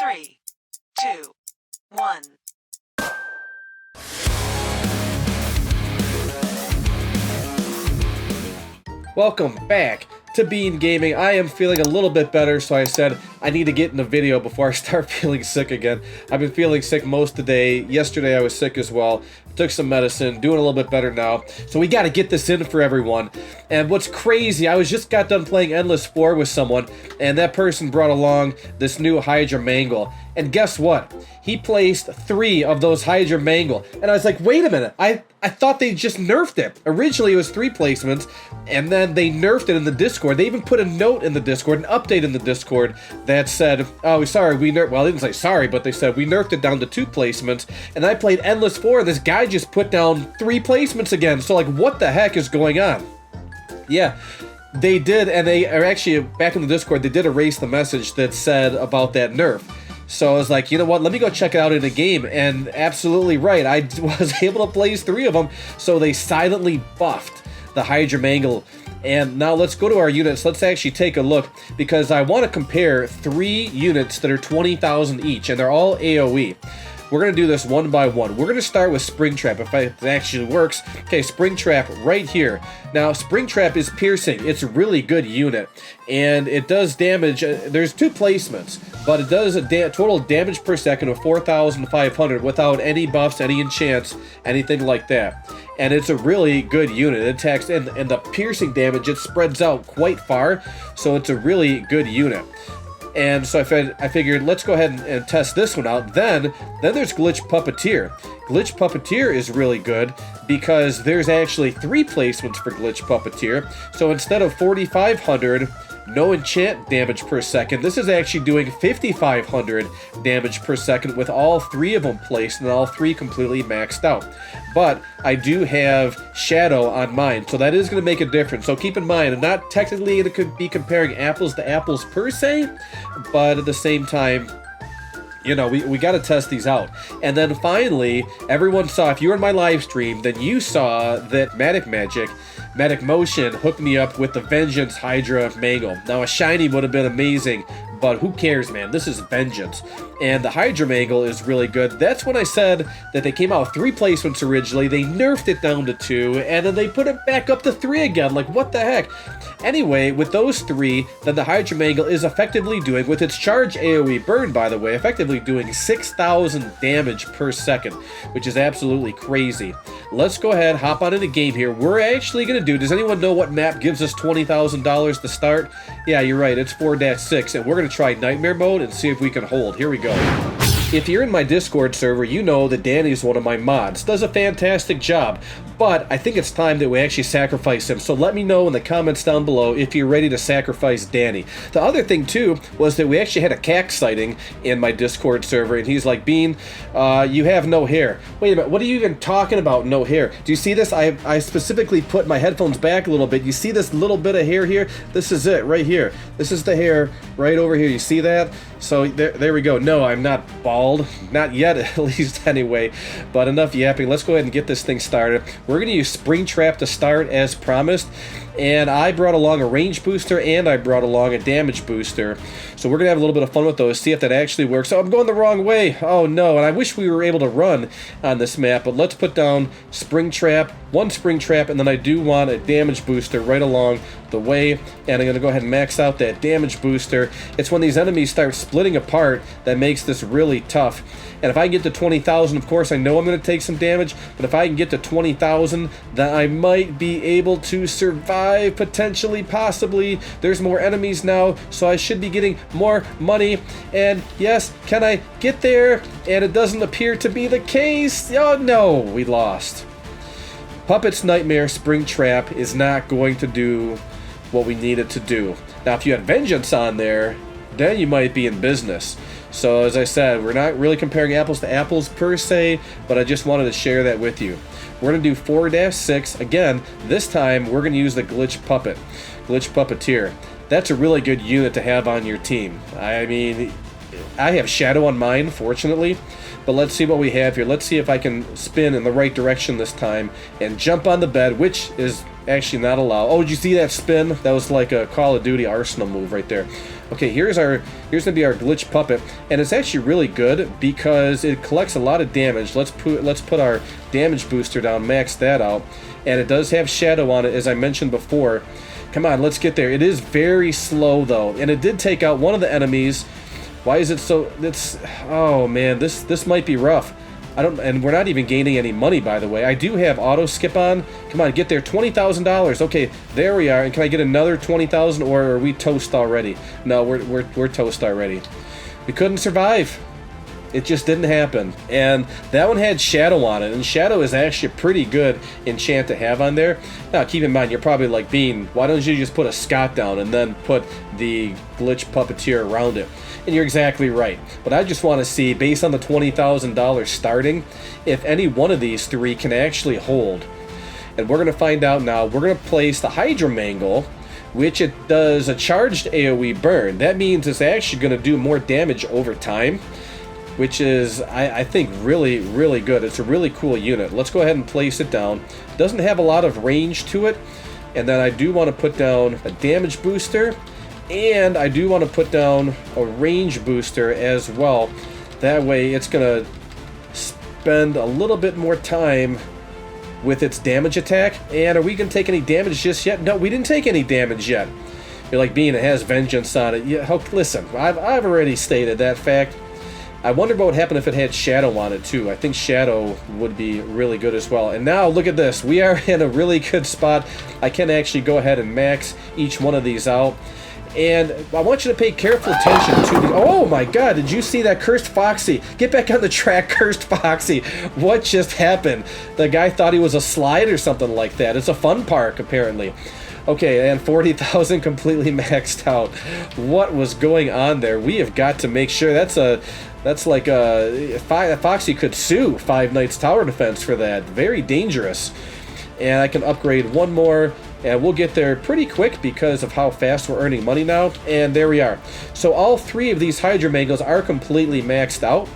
3, 2, 1. Welcome back to Bean Gaming. I am feeling a little bit better, so I said I need to get in the video before I start feeling sick again. I've been feeling sick most of the day. Yesterday I was sick as well. Took some medicine, doing a little bit better now. So we got to get this in for everyone. And what's crazy, I just got done playing Endless 4 with someone, and that person brought along this new Hydra mangle. And guess what? He placed 3 of those Hydra mangle. And I was like, wait a minute, I thought they just nerfed it. Originally it was 3 placements, and then they nerfed it in the Discord. They even put a note in the Discord, an update in the Discord that said, oh, sorry, we nerfed, well, they didn't say sorry, but they said we nerfed it down to 2 placements. And I played Endless 4, and this guy just put down 3 placements again. So like, what the heck is going on? Yeah. They did, and they are actually, back in the Discord, they did erase the message that said about that nerf. So I was like, you know what, let me go check it out in a game, and absolutely right, I was able to place 3 of them, so they silently buffed the Hydra mangle. And now let's go to our units, let's actually take a look, because I want to compare 3 units that are 20,000 each, and they're all AoE. We're going to do this one by one. We're going to start with Springtrap, if it actually works. Okay, Springtrap right here. Now, Springtrap is piercing. It's a really good unit, and it does damage. There's 2 placements, but it does a total damage per second of 4,500 without any buffs, any enchants, anything like that. And it's a really good unit. It attacks, and the piercing damage, it spreads out quite far, so it's a really good unit. And so I figured, let's go ahead and test this one out. Then there's Glitch Puppeteer. Glitch Puppeteer is really good because there's actually 3 placements for Glitch Puppeteer. So instead of 4,500 no enchant damage per second, this is actually doing 5,500 damage per second with all 3 of them placed and all 3 completely maxed out. But I do have Shadow on mine, so that is going to make a difference. So keep in mind, I'm not technically going to be comparing apples to apples per se, but at the same time, you know, we got to test these out. And then finally, everyone saw, if you were in my live stream, then you saw that Matic Motion hooked me up with the Vengeance Hydra mangle. Now a shiny would have been amazing, but who cares, man? This is Vengeance. And the Hydra mangle is really good. That's when I said that they came out with 3 placements originally, they nerfed it down to 2, and then they put it back up to 3 again. Like, what the heck? Anyway, with those 3, then the Hydra mangle is effectively doing, with its charge AoE burn, by the way, effectively doing 6,000 damage per second, which is absolutely crazy. Let's go ahead, hop on in the game here. We're actually going to do, does anyone know what map gives us $20,000 to start? Yeah, you're right, it's 4-6, and we're going to try Nightmare Mode and see if we can hold. Here we go. If you're in my Discord server, you know that Danny's one of my mods. Does a fantastic job, but I think it's time that we actually sacrifice him. So let me know in the comments down below if you're ready to sacrifice Danny. The other thing too was that we actually had a CAC sighting in my Discord server, and he's like, Bean, you have no hair. Wait a minute, what are you even talking about, no hair? Do you see this? I specifically put my headphones back a little bit. You see this little bit of hair here? This is it right here. This is the hair right over here. You see that? So there we go. No, I'm not bald. Not yet, at least anyway. But enough yapping. Let's go ahead and get this thing started. We're going to use Springtrap to start as promised. And I brought along a range booster and I brought along a damage booster. So we're going to have a little bit of fun with those, see if that actually works. Oh, I'm going the wrong way. Oh no, and I wish we were able to run on this map, but let's put down Springtrap, 1 Springtrap, and then I do want a damage booster right along the way. And I'm going to go ahead and max out that damage booster. It's when these enemies start splitting apart that makes this really tough. And if I get to 20,000, of course, I know I'm going to take some damage, but if I can get to 20,000, then I might be able to survive, potentially, possibly. There's more enemies now, so I should be getting more money. And yes, can I get there? And it doesn't appear to be the case. Oh no, we lost. Puppet's Nightmare Springtrap is not going to do what we need it to do. Now, if you had Vengeance on there, then you might be in business. So as I said, we're not really comparing apples to apples per se, but I just wanted to share that with you. We're going to do 4-6. Again, this time we're going to use the Glitch Puppeteer. That's a really good unit to have on your team. I mean, I have Shadow on mine, fortunately, but let's see what we have here. Let's see if I can spin in the right direction this time and jump on the bed, which is actually not allowed. Oh, did you see that spin? That was like a Call of Duty Arsenal move right there. Okay, here's gonna be our glitch puppet, and it's actually really good because it collects a lot of damage. Let's put our damage booster down, max that out, and it does have shadow on it, as I mentioned before. Come on, let's get there. It is very slow though, and it did take out one of the enemies. Why is it so? Oh man, this might be rough. And we're not even gaining any money, by the way. I do have auto skip on. Come on, get there. $20,000. Okay, there we are. And can I get another 20,000, or are we toast already? No, we're toast already. We couldn't survive. It just didn't happen. And that one had shadow on it, and shadow is actually a pretty good enchant to have on there. Now, keep in mind, you're probably like, Bean, why don't you just put a Scott down and then put the glitch puppeteer around it? And you're exactly right. But I just want to see, based on the $20,000 starting, if any one of these three can actually hold. And we're going to find out now. We're going to place the Hydra mangle, which it does a charged AoE burn. That means it's actually going to do more damage over time, which is, I think, really, really good. It's a really cool unit. Let's go ahead and place it down. Doesn't have a lot of range to it. And then I do want to put down a damage booster, and I do want to put down a range booster as well. That way it's going to spend a little bit more time with its damage attack. And are we going to take any damage just yet? No, we didn't take any damage yet. You're like, Bean, it has vengeance on it. Yeah, listen, I've already stated that fact. I wonder what would happen if it had shadow on it too. I think shadow would be really good as well. And now look at this. We are in a really good spot. I can actually go ahead and max each one of these out. And I want you to pay careful attention to the... Oh my god, did you see that? Cursed Foxy. Get back on the track, Cursed Foxy. What just happened? The guy thought he was a slide or something like that. It's a fun park, apparently. Okay, and 40,000 completely maxed out. What was going on there? We have got to make sure that's like a... Foxy could sue Five Nights Tower Defense for that. Very dangerous. And I can upgrade one more, and we'll get there pretty quick because of how fast we're earning money now. And there we are. So all three of these Hydra mangles are completely maxed out.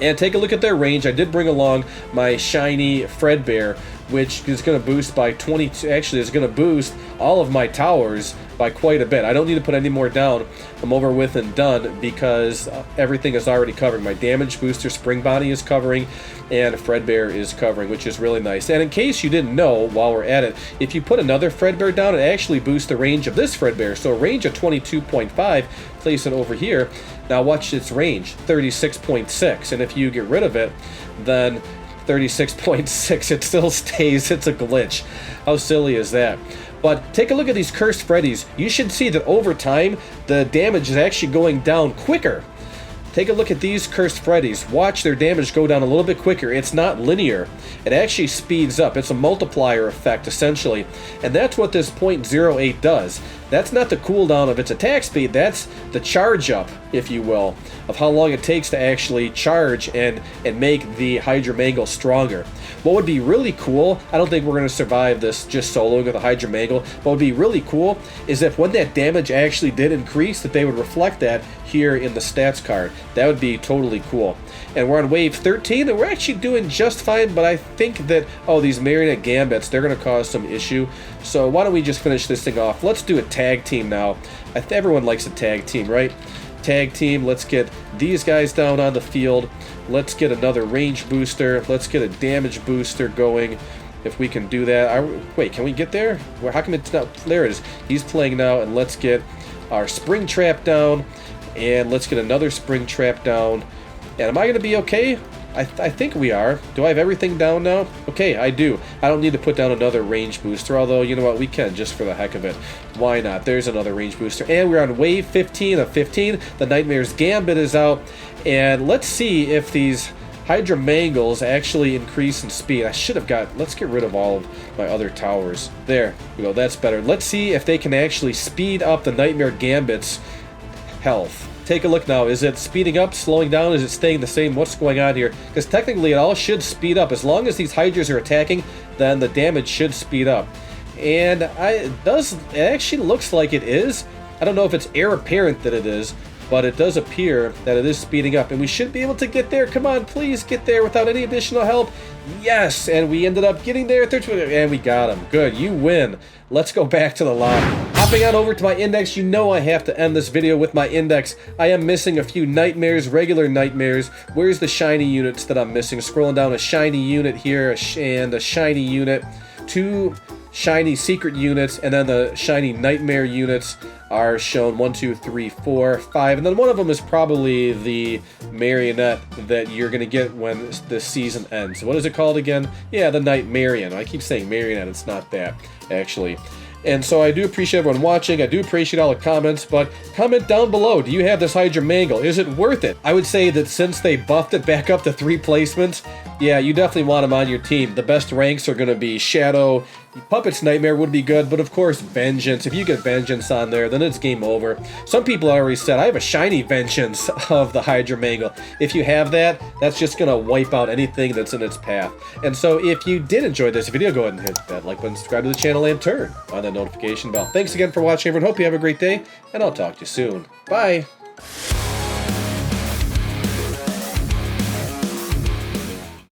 And take a look at their range. I did bring along my shiny Fredbear, which is going to boost by 22. Actually, it's going to boost all of my towers by quite a bit. I don't need to put any more down. I'm over with and done because everything is already covering. My damage booster, Spring Bonnie, is covering, and Fredbear is covering, which is really nice. And in case you didn't know, while we're at it, if you put another Fredbear down, it actually boosts the range of this Fredbear. So a range of 22.5, place it over here. Now watch its range, 36.6, and if you get rid of it, then 36.6, it still stays. It's a glitch. How silly is that? But take a look at these Cursed Freddies. You should see that over time, the damage is actually going down quicker. Take a look at these Cursed Freddies. Watch their damage go down a little bit quicker. It's not linear. It actually speeds up. It's a multiplier effect, essentially. And that's what this .08 does. That's not the cooldown of its attack speed. That's the charge up, if you will, of how long it takes to actually charge and make the Hydra Mangle stronger. What would be really cool, I don't think we're going to survive this just soloing with a Hydra Mangle, but what would be really cool is if when that damage actually did increase, that they would reflect that here in the stats card. That would be totally cool. And we're on wave 13, and we're actually doing just fine, but I think that, oh, these Marionette Gambits, they're going to cause some issue. So why don't we just finish this thing off? Let's do a tag team now. Everyone likes a tag team, right? Tag team, let's get these guys down on the field. Let's get another range booster. Let's get a damage booster going, if we can do that. Wait, can we get there? How come it's not? There it is. He's playing now, and let's get our Springtrap down, and let's get another Springtrap down. And am I going to be okay? I think we are. Do I have everything down now? Okay, I do. I don't need to put down another range booster, although, you know what, we can just for the heck of it. Why not? There's another range booster. And we're on wave 15 of 15. The Nightmare's Gambit is out. And let's see if these Hydra Mangles actually increase in speed. Let's get rid of all of my other towers. There we go, that's better. Let's see if they can actually speed up the Nightmare Gambit's health. Take a look now. Is it speeding up, slowing down? Is it staying the same? What's going on here? Because technically it all should speed up. As long as these Hydras are attacking, then the damage should speed up. And it actually looks like it is. I don't know if it's heir apparent that it is, but it does appear that it is speeding up. And we should be able to get there. Come on, please get there without any additional help. Yes, and we ended up getting there. And we got him. Good, you win. Let's go back to the lobby. Hop Jumping on over to my index, you know I have to end this video with my index. I am missing a few nightmares, regular nightmares. Where's the shiny units that I'm missing? Scrolling down, a shiny unit here, and a shiny unit. 2 shiny secret units, and then the shiny nightmare units are shown 1, 2, 3, 4, 5, and then one of them is probably the marionette that you're gonna get when the season ends. What is it called again? Yeah, the Nightmarion. I keep saying marionette, it's not that, actually. And so I do appreciate everyone watching. I do appreciate all the comments, but comment down below. Do you have this Hydra mangle? Is it worth it? I would say that since they buffed it back up to 3 placements, yeah, you definitely want them on your team. The best ranks are going to be Shadow. Puppet's Nightmare would be good, but of course Vengeance. If you get Vengeance on there, then it's game over. Some people already said, I have a shiny Vengeance of the Hydra mangle. If you have that, that's just going to wipe out anything that's in its path. And so if you did enjoy this video, go ahead and hit that like button, subscribe to the channel, and turn on that notification bell. Thanks again for watching, everyone. Hope you have a great day, and I'll talk to you soon. Bye!